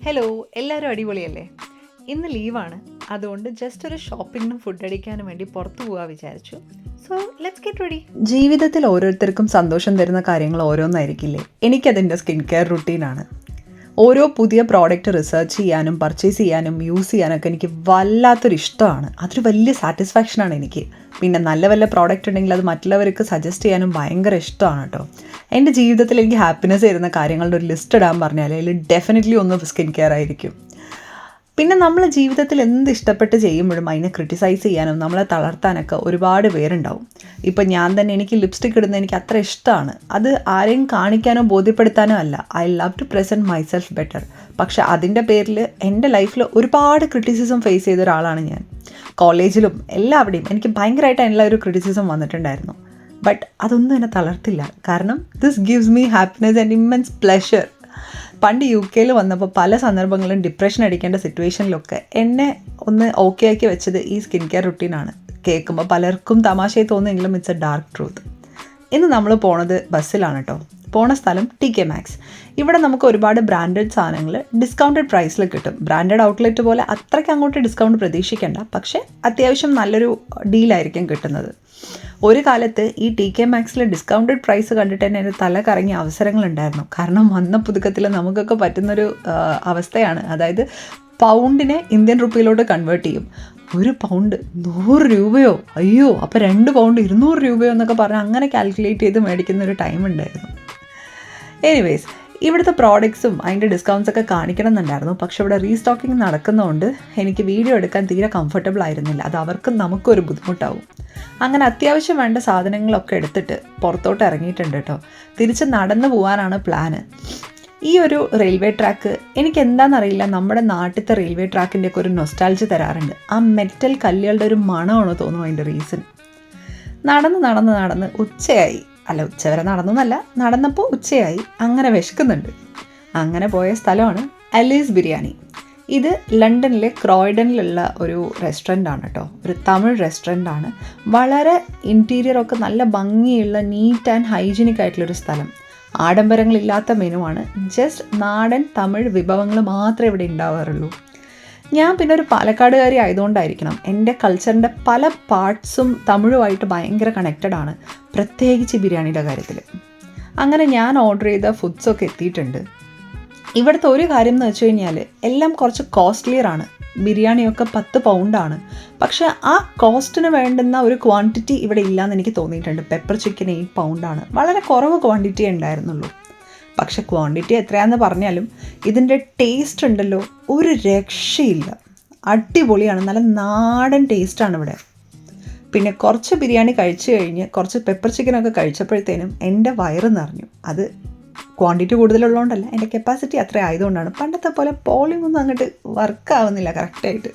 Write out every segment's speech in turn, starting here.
Hello, എല്ലാവരും അടിപൊളിയല്ലേ? ഇന്ന് ലീവാണ്. അതുകൊണ്ട് ജസ്റ്റ് ഒരു ഷോപ്പിങ്ങിനും ഫുഡ് അടിക്കാനും വേണ്ടി പുറത്തു പോകാൻ വിചാരിച്ചു. So let's get ready. ജീവിതത്തിൽ ഓരോരുത്തർക്കും സന്തോഷം തരുന്ന കാര്യങ്ങൾ ഓരോന്നായിരിക്കില്ലേ? എനിക്കതിൻ്റെ സ്കിൻ കെയർ റുട്ടീനാണ്. ഓരോ പുതിയ പ്രോഡക്റ്റ് റിസർച്ച് ചെയ്യാനും പർച്ചേസ് ചെയ്യാനും യൂസ് ചെയ്യാനൊക്കെ എനിക്ക് വല്ലാത്തൊരു ഇഷ്ടമാണ്. അതൊരു വലിയ സാറ്റിസ്ഫാക്ഷനാണ് എനിക്ക്. പിന്നെ നല്ല വല്ല പ്രോഡക്റ്റ് ഉണ്ടെങ്കിൽ അത് മറ്റുള്ളവർക്ക് സജസ്റ്റ് ചെയ്യാനും ഭയങ്കര ഇഷ്ടമാണ് കേട്ടോ. എൻ്റെ ജീവിതത്തിൽ എനിക്ക് ഹാപ്പിനെസ് തരുന്ന കാര്യങ്ങളുടെ ഒരു ലിസ്റ്റ് ഇടാൻ പറഞ്ഞാൽ അതിൽ ഡെഫിനറ്റ്ലി ഒന്ന് സ്കിൻ കെയർ ആയിരിക്കും. പിന്നെ നമ്മൾ ജീവിതത്തിൽ എന്ത് ഇഷ്ടപ്പെട്ട് ചെയ്യുമ്പോഴും അതിനെ ക്രിട്ടിസൈസ് ചെയ്യാനും നമ്മളെ തളർത്താനൊക്കെ ഒരുപാട് പേരുണ്ടാവും. ഇപ്പം ഞാൻ തന്നെ എനിക്ക് ലിപ്സ്റ്റിക് ഇടുന്നത് എനിക്ക് അത്ര ഇഷ്ടമാണ്. അത് ആരെയും കാണിക്കാനോ ബോധ്യപ്പെടുത്താനോ അല്ല. I love to present myself better. പക്ഷെ അതിൻ്റെ പേരിൽ എൻ്റെ ലൈഫിൽ ഒരുപാട് ക്രിറ്റിസിസം ഫേസ് ചെയ്ത ഒരാളാണ് ഞാൻ. കോളേജിലും എല്ലാവിടെയും എനിക്ക് ഭയങ്കരമായിട്ട് അതിനുള്ള ഒരു ക്രിറ്റിസിസം വന്നിട്ടുണ്ടായിരുന്നു. ബട്ട് അതൊന്നും എന്നെ തളർത്തില്ല. കാരണം this gives me happiness and immense pleasure. പണ്ട് UK വന്നപ്പോൾ പല സന്ദർഭങ്ങളിലും ഡിപ്രഷൻ അടിക്കേണ്ട സിറ്റുവേഷനിലൊക്കെ എന്നെ ഒന്ന് ഓക്കെ ആക്കി വെച്ചത് ഈ സ്കിൻ കെയർ റുട്ടീനാണ്. കേൾക്കുമ്പോൾ പലർക്കും തമാശയായി തോന്നുമെങ്കിലും ഇറ്റ്സ് എ ഡാർക്ക് ട്രൂത്ത്. ഇന്ന് നമ്മൾ പോണത് ബസ്സിലാണ് കേട്ടോ. പോണ സ്ഥലം TK Maxx. ഇവിടെ നമുക്ക് ഒരുപാട് ബ്രാൻഡഡ് സാധനങ്ങൾ ഡിസ്കൗണ്ടഡ് പ്രൈസിൽ കിട്ടും. ബ്രാൻഡഡ് ഔട്ട്ലെറ്റ് പോലെ അത്രയ്ക്ക് അങ്ങോട്ട് ഡിസ്കൗണ്ട് പ്രതീക്ഷിക്കേണ്ട, പക്ഷേ അത്യാവശ്യം നല്ലൊരു ഡീലായിരിക്കും കിട്ടുന്നത്. ഒരു കാലത്ത് ഈ TK Maxxൽ ഡിസ്കൗണ്ടഡ് പ്രൈസ് കണ്ടിട്ട് തന്നെ എൻ്റെ തല കറങ്ങിയ അവസരങ്ങളുണ്ടായിരുന്നു. കാരണം വന്ന പുതുക്കത്തിൽ നമുക്കൊക്കെ പറ്റുന്നൊരു അവസ്ഥയാണ്. അതായത് പൗണ്ടിനെ ഇന്ത്യൻ റുപ്പിയിലോട്ട് കൺവേർട്ട് ചെയ്യും. ഒരു പൗണ്ട് 100 രൂപയോ, അയ്യോ അപ്പോൾ 2 പൗണ്ട് 200 രൂപയോ എന്നൊക്കെ പറഞ്ഞാൽ അങ്ങനെ കാൽക്കുലേറ്റ് ചെയ്ത് മേടിക്കുന്ന ഒരു ടൈം ഉണ്ടായിരുന്നു. എനിവേസ്, ഇവിടുത്തെ പ്രോഡക്ട്സും അതിൻ്റെ ഡിസ്കൗണ്ട്സൊക്കെ കാണിക്കണം എന്നുണ്ടായിരുന്നു. പക്ഷെ ഇവിടെ റീസ്റ്റോക്കിംഗ് നടക്കുന്നതുകൊണ്ട് എനിക്ക് വീഡിയോ എടുക്കാൻ തീരെ കംഫർട്ടബിൾ ആയിരുന്നില്ല. അത് അവർക്കും നമുക്കൊരു ബുദ്ധിമുട്ടാവും. അങ്ങനെ അത്യാവശ്യം വേണ്ട സാധനങ്ങളൊക്കെ എടുത്തിട്ട് പുറത്തോട്ട് ഇറങ്ങിയിട്ടുണ്ട് കേട്ടോ. തിരിച്ച് നടന്നു പോകാനാണ് പ്ലാന്. ഈ ഒരു റെയിൽവേ ട്രാക്ക് എനിക്ക് എന്താണെന്നറിയില്ല, നമ്മുടെ നാട്ടിലത്തെ റെയിൽവേ ട്രാക്കിൻ്റെയൊക്കെ ഒരു നൊസ്റ്റാൾജി തരാറുണ്ട്. ആ മെറ്റൽ കല്ലുകളുടെ ഒരു മണമാണോ തോന്നുന്നു അതിൻ്റെ റീസൺ. നടന്ന് ഉച്ചയായി. ഉച്ചവരെ നടന്നപ്പോൾ ഉച്ചയായി. അങ്ങനെ വിശക്കുന്നുണ്ട്. അങ്ങനെ പോയ സ്ഥലമാണ് അലീസ് ബിരിയാണി. ഇത് ലണ്ടനിലെ ക്രോയ്ഡനിലുള്ള ഒരു റെസ്റ്റോറൻ്റാണ് കേട്ടോ. ഒരു തമിഴ് റെസ്റ്റോറൻ്റാണ്. വളരെ ഇൻറ്റീരിയറൊക്കെ നല്ല ഭംഗിയുള്ള നീറ്റ് ആൻഡ് ഹൈജീനിക് ആയിട്ടുള്ളൊരു സ്ഥലം. ആഡംബരങ്ങളില്ലാത്ത മെനുവാണ്. ജസ്റ്റ് നാടൻ തമിഴ് വിഭവങ്ങൾ മാത്രമേ ഇവിടെ ഉണ്ടാവാറുള്ളൂ. ഞാൻ പിന്നെ ഒരു പാലക്കാടുകാരി ആയതുകൊണ്ടായിരിക്കണം എൻ്റെ കൾച്ചറിൻ്റെ പല പാർട്സും തമിഴുമായിട്ട് ഭയങ്കര കണക്റ്റഡ് ആണ്, പ്രത്യേകിച്ച് ബിരിയാണിയുടെ കാര്യത്തിൽ. അങ്ങനെ ഞാൻ ഓർഡർ ചെയ്ത ഫുഡ്സൊക്കെ എത്തിയിട്ടുണ്ട്. ഇവിടുത്തെ ഒരു കാര്യം എന്ന് വെച്ച് കഴിഞ്ഞാൽ എല്ലാം കുറച്ച് കോസ്റ്റ്ലിയറാണ്. ബിരിയാണിയൊക്കെ 10 പൗണ്ടാണ്. പക്ഷേ ആ കോസ്റ്റിന് വേണ്ടുന്ന ഒരു ക്വാണ്ടിറ്റി ഇവിടെ ഇല്ലയെന്ന് എനിക്ക് തോന്നിയിട്ടുണ്ട്. Pepper chicken 8 പൗണ്ടാണ്. വളരെ കുറവ് ക്വാണ്ടിറ്റിയേ ഉണ്ടായിരുന്നുള്ളൂ. പക്ഷെ ക്വാണ്ടിറ്റി എത്രയാണെന്ന് പറഞ്ഞാലും ഇതിൻ്റെ ടേസ്റ്റ് ഉണ്ടല്ലോ, ഒരു രക്ഷയില്ല. അടിപൊളിയാണ്. നല്ല നാടൻ ടേസ്റ്റാണ് ഇവിടെ. പിന്നെ കുറച്ച് ബിരിയാണി കഴിച്ചു കഴിഞ്ഞ് കുറച്ച് പെപ്പർ ചിക്കനൊക്കെ കഴിച്ചപ്പോഴത്തേനും എൻ്റെ വയറ് നിറഞ്ഞു. അത് ക്വാണ്ടിറ്റി കൂടുതലുള്ളതുകൊണ്ടല്ല, എൻ്റെ കപ്പാസിറ്റി അത്ര ആയതുകൊണ്ടാണ്. പണ്ടത്തെ പോലെ പോളിംഗ് ഒന്നും അങ്ങോട്ട് വർക്കാവുന്നില്ല കറക്റ്റായിട്ട്.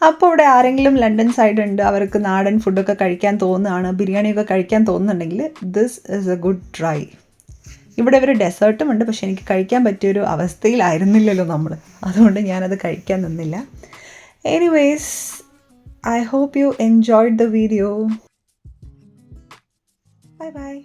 അപ്പോൾ ഇവിടെ ആരെങ്കിലും ലണ്ടൻ സൈഡ് ഉണ്ട്, അവർക്ക് നാടൻ ഫുഡൊക്കെ കഴിക്കാൻ തോന്നുകയാണ്, ബിരിയാണിയൊക്കെ കഴിക്കാൻ തോന്നുന്നുണ്ടെങ്കിൽ this is A good try. ഇവിടെ ഒരു ഡെസേർട്ടും ഉണ്ട്. പക്ഷെ എനിക്ക് കഴിക്കാൻ പറ്റിയൊരു അവസ്ഥയിലായിരുന്നില്ലല്ലോ നമ്മൾ. അതുകൊണ്ട് ഞാനത് കഴിക്കാൻ നിന്നില്ല. Anyways, I hope you enjoyed the video. Bye bye.